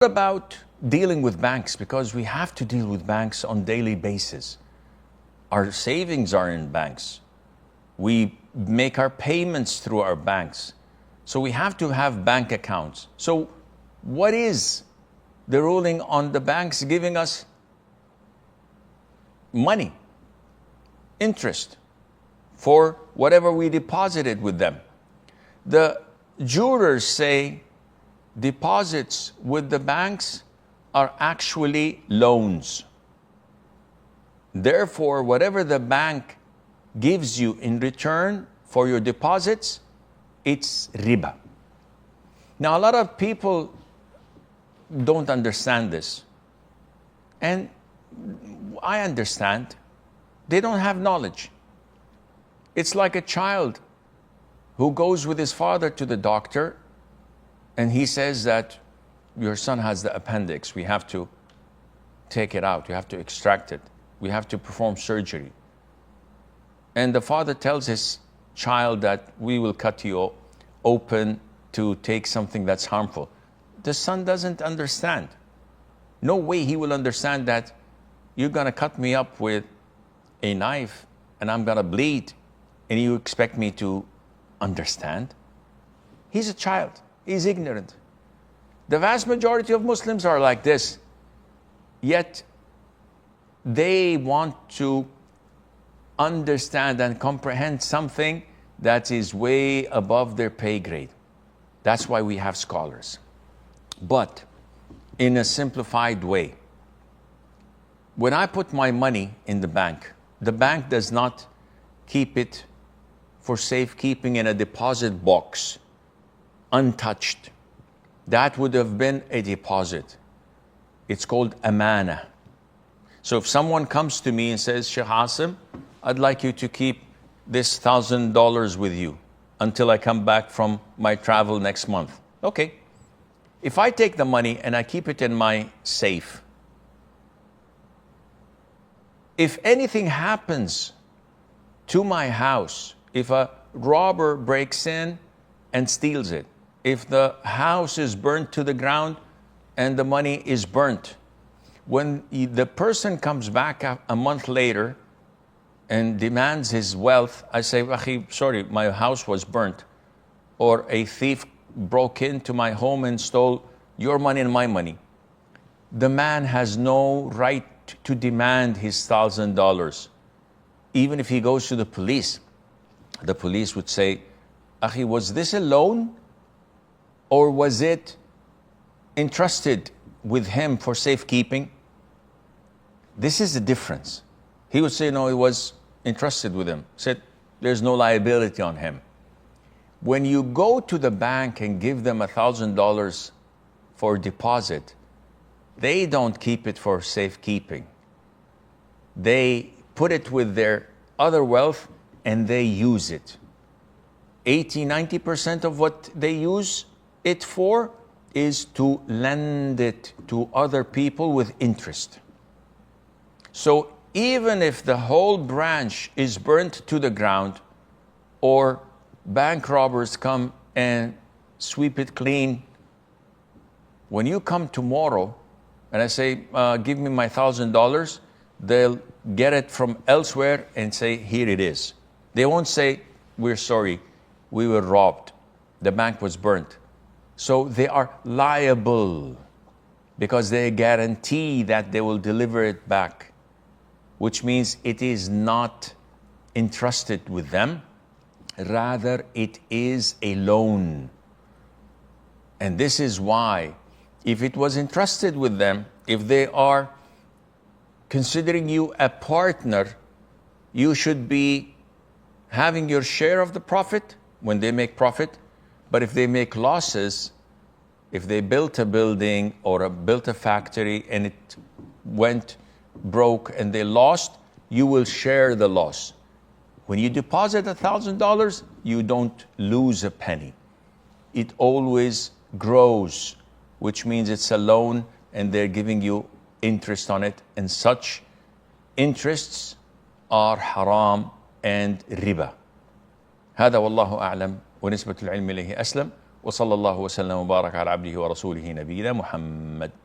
What about dealing with banks? Because we have to deal with banks on a daily basis. Our savings are in banks. We make our payments through our banks. So we have to have bank accounts. So what is the ruling on the banks giving us money, interest, for whatever we deposited with them? The jurors say deposits with the banks are actually loans. Therefore, whatever the bank gives you in return for your deposits, it's riba. Now, a lot of people don't understand this. And I understand. They don't have knowledge. It's like a child who goes with his father to the doctor and he says that your son has the appendix. We have to take it out. We have to extract it. We have to perform surgery. And the father tells his child that we will cut you open to take something that's harmful. The son doesn't understand. No way he will understand that you're going to cut me up with a knife and I'm going to bleed and you expect me to understand? He's a child. He's ignorant. The vast majority of Muslims are like this, yet they want to understand and comprehend something that is way above their pay grade. That's why we have scholars. But in a simplified way, when I put my money in the bank does not keep it for safekeeping in a deposit box, untouched. That would have been a deposit. It's called amana. So if someone comes to me and says, Sheikh Asim, I'd like you to keep this $1,000 with you until I come back from my travel next month. Okay. If I take the money and I keep it in my safe, if anything happens to my house, if a robber breaks in and steals it, if the house is burnt to the ground and the money is burnt, when the person comes back a month later and demands his wealth, I say, sorry, my house was burnt. Or a thief broke into my home and stole your money and my money. The man has no right to demand his $1,000. Even if he goes to the police would say, was this a loan? Or was it entrusted with him for safekeeping? This is the difference. He would say, no, it was entrusted with him. Said, there's no liability on him. When you go to the bank and give them $1,000 for deposit, they don't keep it for safekeeping. They put it with their other wealth and they use it. 80–90% of what they use it for is to lend it to other people with interest. So even if the whole branch is burnt to the ground or bank robbers come and sweep it clean, when you come tomorrow and I say, give me my $1,000, they'll get it from elsewhere and say, here it is. They won't say, we're sorry, we were robbed, the bank was burnt. So they are liable because they guarantee that they will deliver it back, which means it is not entrusted with them. Rather, it is a loan. And this is why, if it was entrusted with them, if they are considering you a partner, you should be having your share of the profit when they make profit. But if they make losses, if they built a building or built a factory and it went broke and they lost, you will share the loss. When you deposit $1,000, you don't lose a penny. It always grows, which means it's a loan and they're giving you interest on it. And such interests are haram and riba. هذا والله أعلم ونسبة العلم إليه أسلم وصلى الله وسلم وبارك على عبده ورسوله نبينا محمد.